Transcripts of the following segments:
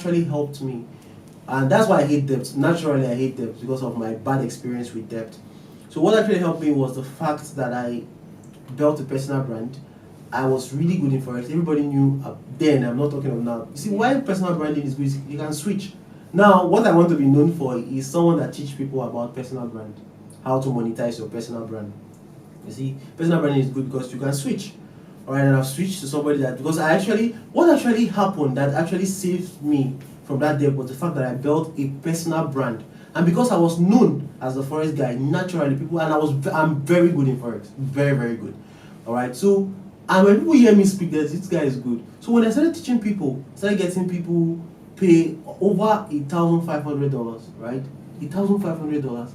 actually helped me, and that's why I hate debt. Naturally, I hate debt because of my bad experience with debt. So what actually helped me was the fact that I built a personal brand. I was really good in forex. Everybody knew then. I'm not talking of now. You see, why personal branding is good is you can switch. Now, what I want to be known for is someone that teach people about personal brand, how to monetize your personal brand. You see, personal branding is good because you can switch. Alright, and I've switched to somebody that, because what actually happened that actually saved me from that debt was the fact that I built a personal brand. And because I was known as the forex guy, naturally I'm very good in forex, very, very good. Alright, so, and when people hear me speak, this guy is good. So when I started teaching people, started getting people pay over $1,500, right? $1,500.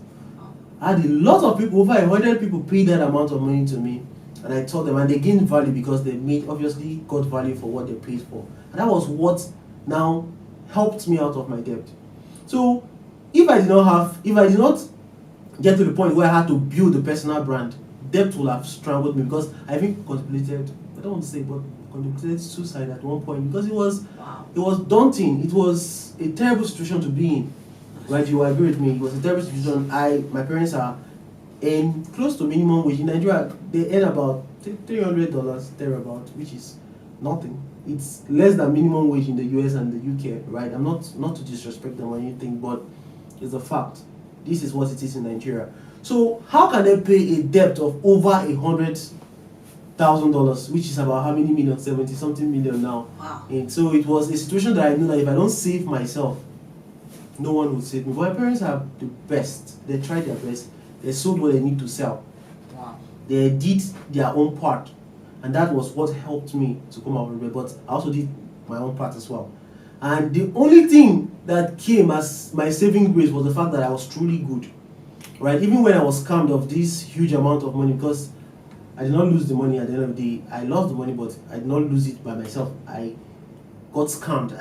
I had a lot of people, over 100 people pay that amount of money to me, and I taught them, and they gained value because they obviously got value for what they paid for. And that was what now helped me out of my debt. So if I did not get to the point where I had to build a personal brand, debt will have strangled me, because I even contemplated, I don't want to say, but contemplated suicide at one point, because it was daunting. It was a terrible situation to be in. Right, you agree with me? It was a terrible situation. My parents are in close to minimum wage in Nigeria. They earn about $300 thereabout, which is nothing. It's less than minimum wage in the US and the UK, right? I'm not to disrespect them or anything, but it's a fact. This is what it is in Nigeria. So how can they pay a debt of over $100,000, which is about how many million? 70 something million now. Wow. And so it was a situation that I knew that if I don't save myself, no one would save me. But my parents are the best. They tried their best. They sold what they need to sell. Wow. They did their own part, and that was what helped me to come out with it. But I also did my own part as well. And the only thing that came as my saving grace was the fact that I was truly good. Right? Even when I was scammed of this huge amount of money, because I did not lose the money at the end of the day. I lost the money, but I did not lose it by myself. I got scammed.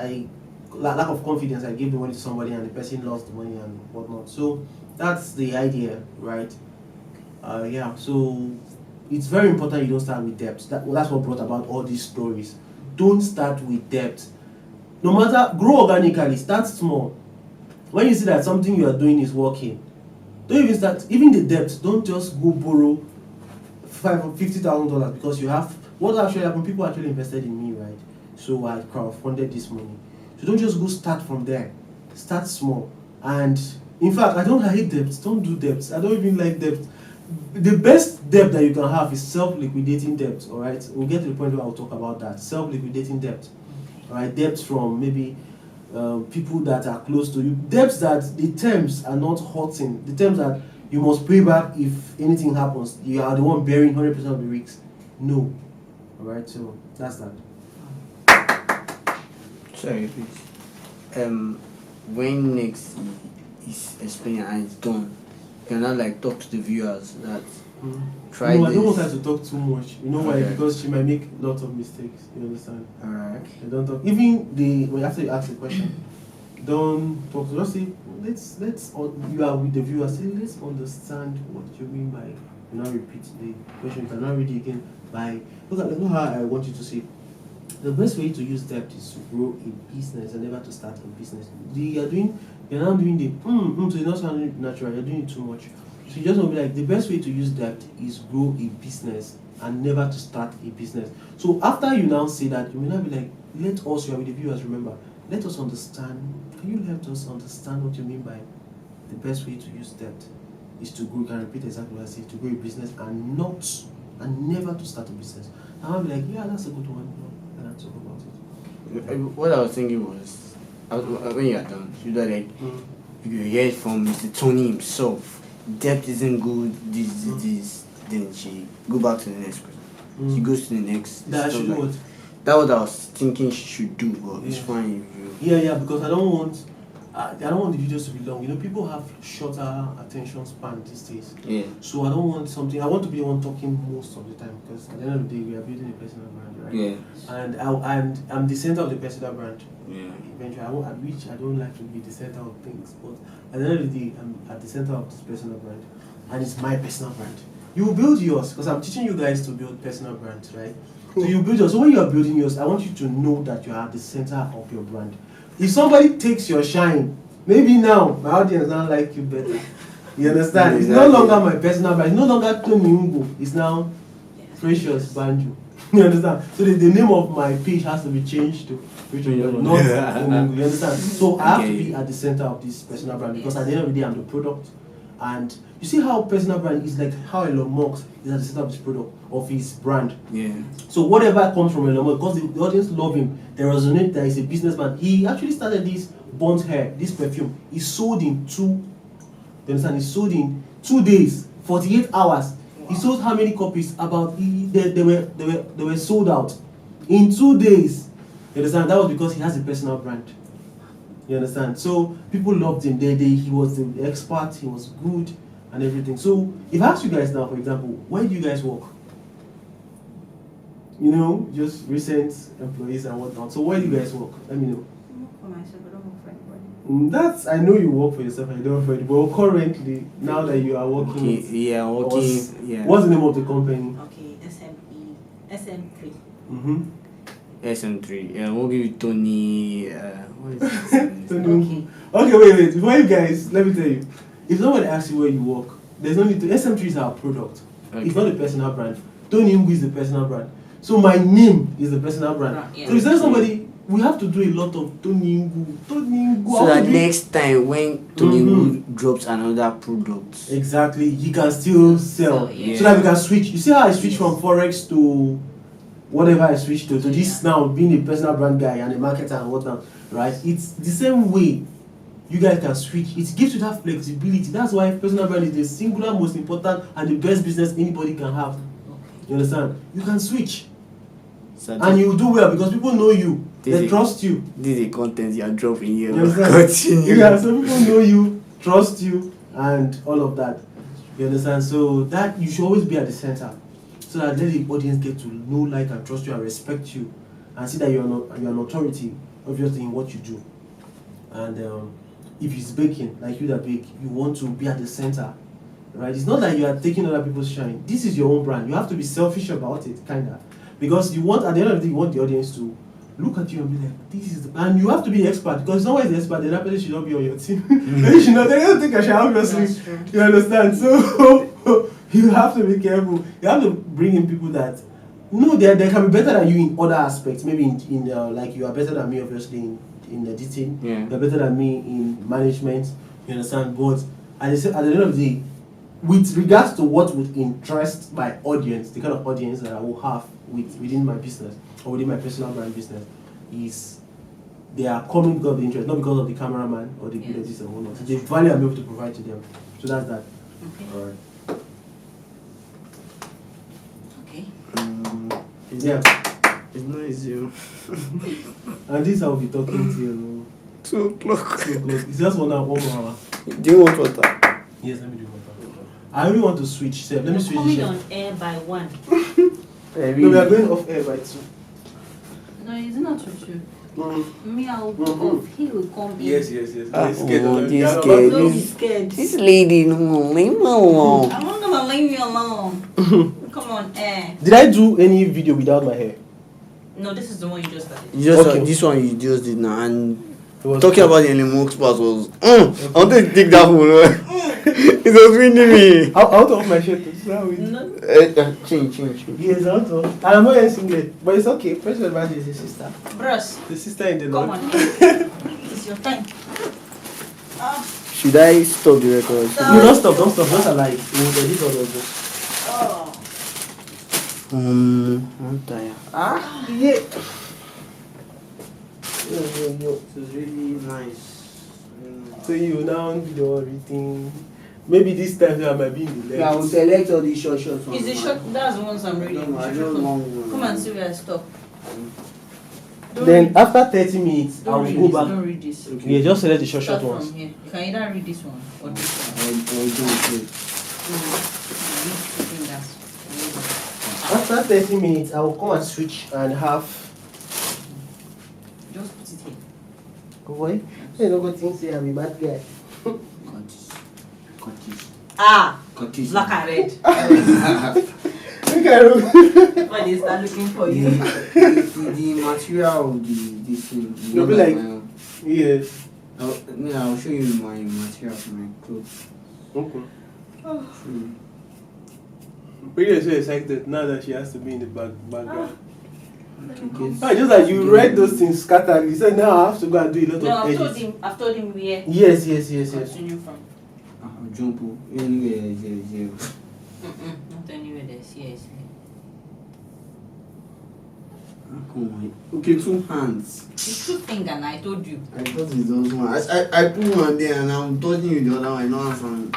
Lack of confidence, I gave the money to somebody and the person lost the money and whatnot. So that's the idea, right? Yeah, so it's very important you don't start with debt. That's what brought about all these stories. Don't start with debt. No matter, grow organically, start small. When you see that something you are doing is working, don't even start, even the debt, don't just go borrow $50,000 because you have, what actually happened, people actually invested in me, right? So I crowdfunded this money. So don't just go start from there. Start small. And in fact, I hate debts. Don't do debts. I don't even like debt. The best debt that you can have is self-liquidating debt. All right, we'll get to the point where I'll talk about that. Self-liquidating debt. All right, debts from maybe people that are close to you. Debts that the terms are not hurting. The terms that you must pay back if anything happens. You are the one bearing 100% of the risks. No. All right, so that's that. Sorry, please. When next is explaining and it's done, you cannot like talk to the viewers that try no, this. I don't want her to talk too much. You know why? Okay. Because she might make lots of mistakes. You understand? Alright. I don't talk. Even after you ask the question, don't talk. Just say, you are with the viewer. Say, let's understand what you mean by. You now repeat the question. You cannot read it again. Look how I want you to say. The best way to use debt is to grow a business and never to start a business. You're now doing the so it's not sounding natural. You're doing it too much. So you just want to be like, the best way to use debt is grow a business and never to start a business. So after you now say that, you may not be like, let us, you are with the viewers, remember, let us understand. Can you help us understand what you mean by the best way to use debt is to grow? You can repeat exactly what I said, to grow a business and never to start a business. And I'll be like, yeah, that's a good one. And I'll talk about it. What I was thinking was, when you are done, you know, like, you hear it from Mr. Tony himself. Debt isn't good, this. Then she go back to the next person. She goes to the next. That I should do what? That's what I was thinking she should do, but it's fine if you... Yeah, because I don't want the videos to be long. You know, people have shorter attention span these days. Yeah. So I want to be the one talking most of the time, because at the end of the day, we are building a personal brand, right? Yeah. And I'm the center of the personal brand. Yeah. Eventually, I don't like to be the center of things, but at the end of the day, I'm at the center of this personal brand, and it's my personal brand. You will build yours, because I'm teaching you guys to build personal brands, right? So you build yours. So when you are building yours, I want you to know that you are at the center of your brand. if somebody takes your shine, maybe now my audience now like you better. You understand? It's no longer my personal brand. It's no longer Tony Ungo. It's now Precious Banjo. You understand? So the name of my page has to be changed to Precious Banjo, not Tony Ungo. You understand? So I have to be at the center of this personal brand because at the end of the day, I'm the product. And you see how personal brand is like how Elon Musk is at the center of his product, of his brand. Yeah. So whatever comes from Elon Musk, because the audience love him, they resonate that he's a businessman. He actually started this burnt hair, this perfume. He sold in you understand? He sold in 2 days, 48 hours. Wow. He sold how many copies? About they were sold out in 2 days. You understand? That was because he has a personal brand. You understand? So people loved him. He was the expert. He was good and everything. So if I ask you guys now, for example, where do you guys work? You know, just recent employees and whatnot. So where do you guys work? Let me know. I work for myself. I don't work for anybody. That's, I know you work for yourself and you don't work for anybody. But currently, now that you are working, what's the name of the company? Okay, SM3. Mm-hmm. SM3. Yeah, we'll give you Tony. What is it? Tony. Okay, wait. Before you guys, let me tell you. If somebody asks you where you work, there's no need to. SM3 is our product. Okay. It's not a personal brand. Tony Ungo is the personal brand. So my name is the personal brand. Yeah. So if there's somebody, we have to do a lot of Tony Ungo. So that next time when Tony Ungo drops another product, exactly, he can still sell. Yeah. So that we can switch. You see how I switch from Forex to whatever I switched to this now being a personal brand guy and a marketer and whatnot, right? It's the same way you guys can switch. It gives you that flexibility. That's why personal brand is the singular most important and the best business anybody can have. You understand? You can switch. So and you will do well because people know you. They trust you. This is the content you are dropping here. You understand? Yeah, so people know you, trust you, and all of that. You understand? So that you should always be at the center. So that let the audience get to know, like, and trust you and respect you, and see that you're an authority, obviously, in what you do. And if it's baking, like you that bake, you want to be at the center, right? It's not that you are taking other people's shine. This is your own brand. You have to be selfish about it, kinda, because you want, at the end of the day, you want the audience to look at you and be like, this is the, and you have to be the expert, because it's not always the expert. The other person should not be on your team. They should not. They don't think I should, obviously. You understand? So. You have to be careful. You have to bring in people that they can be better than you in other aspects. Maybe in like you are better than me, obviously in editing. Yeah. You're better than me in management. You understand? But at the end of the day, with regards to what would interest my audience, the kind of audience that I will have within my business or within my personal brand business, is they are coming because of the interest, not because of the cameraman or the good editors and whatnot. The value I'm able to provide to them. So that's that. Okay. All right. Yeah, it's not easy. And this I'll be talking to you 2 o'clock. 2 o'clock. It's just 1 hour, 1 more hour. Do you want water? Yes, let me do water. I really want to switch. Let me switch. Coming on air by 1. No, we are going off air by 2. No, it's not true. Me, I'll go off. He will come in. Yes. Don't be scared. This lady, no, leave me alone. I'm not gonna leave you alone. Come on, air. Did I do any video without my hair? No, this is the one you just started. This one you just did now, and talking about the Elon part was. I want to take that one. It was winning me. Out of my shirt. No. Change. Yes, out of. I'm not wearing singlet, but it's okay. Precious Banjo is his sister. Bros. The sister in the Lord. Come on. It's your time. Should I stop the record? No, don't stop. Just alive. We'll edit all of this. I'm tired. Yeah. It was really nice. So you now do everything. Maybe this time I might be in the left. Yeah, I will select all these short ones. Is the short? That's the ones I'm reading. No, I don't want. Come and see where I stop. Then after 30 minutes, I will go back. Don't read this. Okay. Yeah, just select the short ones. From here. You can either read this one or this one. After 30 minutes, I will come and switch and have. Just put it here. Go away. You don't go think say I'm a bad guy. Cut this. Black and red. Okay. When they start looking for you. The material of this thing. You'll be like, Yes. I'll show you my material for my clothes. Okay. Really is so excited now that she has to be in the background. Just that you read those things scattered. You said now I have to go and do a lot No, of edits. I've told him where. Yes. Continue from. Jump anywhere, Not anywhere there's yes. Come on. Okay, 2 hands. It's 2 fingers, and I told you. I thought it was one. I put one there and I'm touching you the other one. I know I'm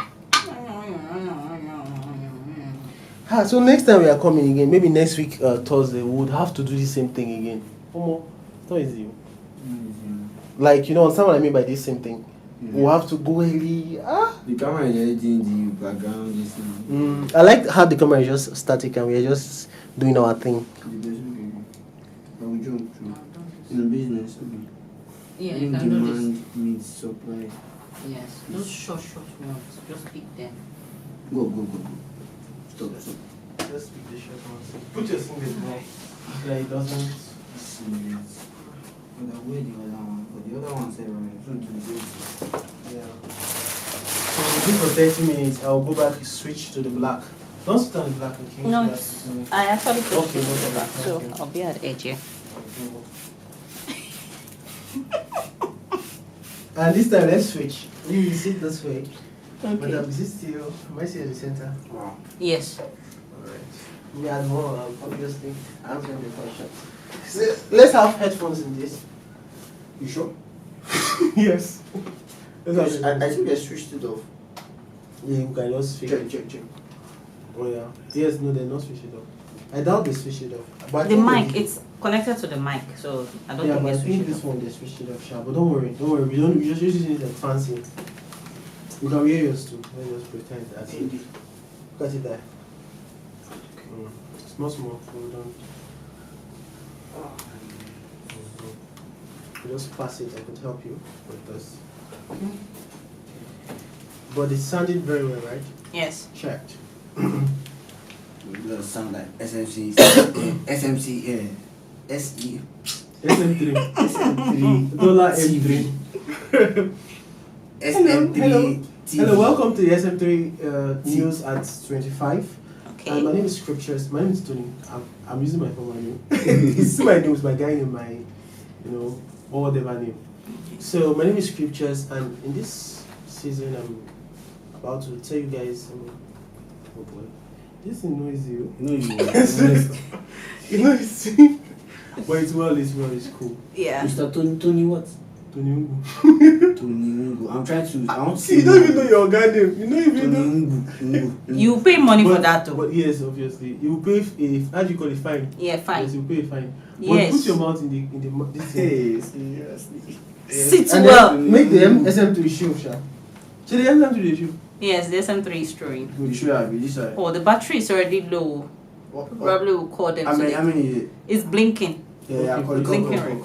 So next time we are coming again, maybe next week Thursday, we would have to do the same thing again. Not easy. Like, you know, understand what I mean by this same thing? Yeah. We'll have to go early. The camera is editing the background. I like how the camera is just static and we are just doing our thing. In a business, yeah, you can do demand this. meets supply. Yes, those short ones, just pick them. Go. Stop. Just pick the short ones. Put your fingers more. Okay, it doesn't. But where the other one? But the other one said right. Yeah. So we do for 30 minutes. I'll go back, switch to the black. Don't sit on the black, okay? No, I actually put okay, no black. so I'll be at edge here. And this time, let's switch. You sit this way. Okay. Madam, is it still? Am I still at the center? Wow. Yes. Alright. We had more, obviously, answering the questions. So, let's have headphones in this. You sure? Yes. I think I switched it off. Yeah, you can just switch it. Check. Oh, yeah. Yes, no, they're not switch it off. I doubt they switch it off. But I The think mic, they- it's connected to the mic, so I don't Yeah, think but I it's think this one they switched it off sharp. But don't worry. We just using it like fancy. You can wear yours too. Let me just pretend that's it. Look at it there. Small. Hold on. You just pass it. I could help you with this. But it sounded very well, right? Yes. Checked. It does sound like SMC, SE. SM3. Dollar M3. SM3. Hello, welcome to the SM3 News at 25. Okay. My name is Scriptures. My name is Tony. I'm using my formal name. It's my name, it's my guy name, my, or whatever name. So my name is Scriptures, and in this season, I'm about to tell you guys. Oh boy, this is noisy. No, you You know it's but it's cool. Yeah. Mr. Tony what? Tony Ungu. Tony Ungu. I want to See, you don't even know your guy name. You don't even know. Ungu. You pay money for that too. But yes, obviously. You will pay how do you call it, fine? Yeah, fine. Yes, you pay a fine. Yes. But put your mouth in the this thing. Hey, seriously. Sit And well. then make the SM3 show, Sha. So the SM3 show. Yes, the SM3 is showing. You should have it. This side. Oh, the battery is already low. Probably will call them. I so mean, is it? it's blinking. Yeah, call Blinking.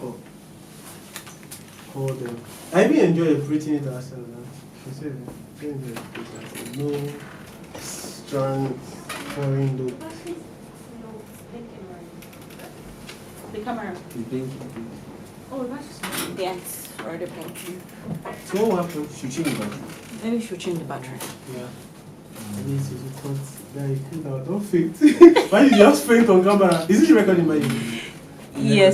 Call them. I even enjoy printing it ourselves. No strong foreign look. The camera. It's blinking. Oh, that's yes, already blinking. So what happened? Switching the battery. Maybe we should change the battery. Yeah. This is a cut. Yeah, you cool now. Don't faint. Why did you just faint on camera? Is this recording by you? Yes.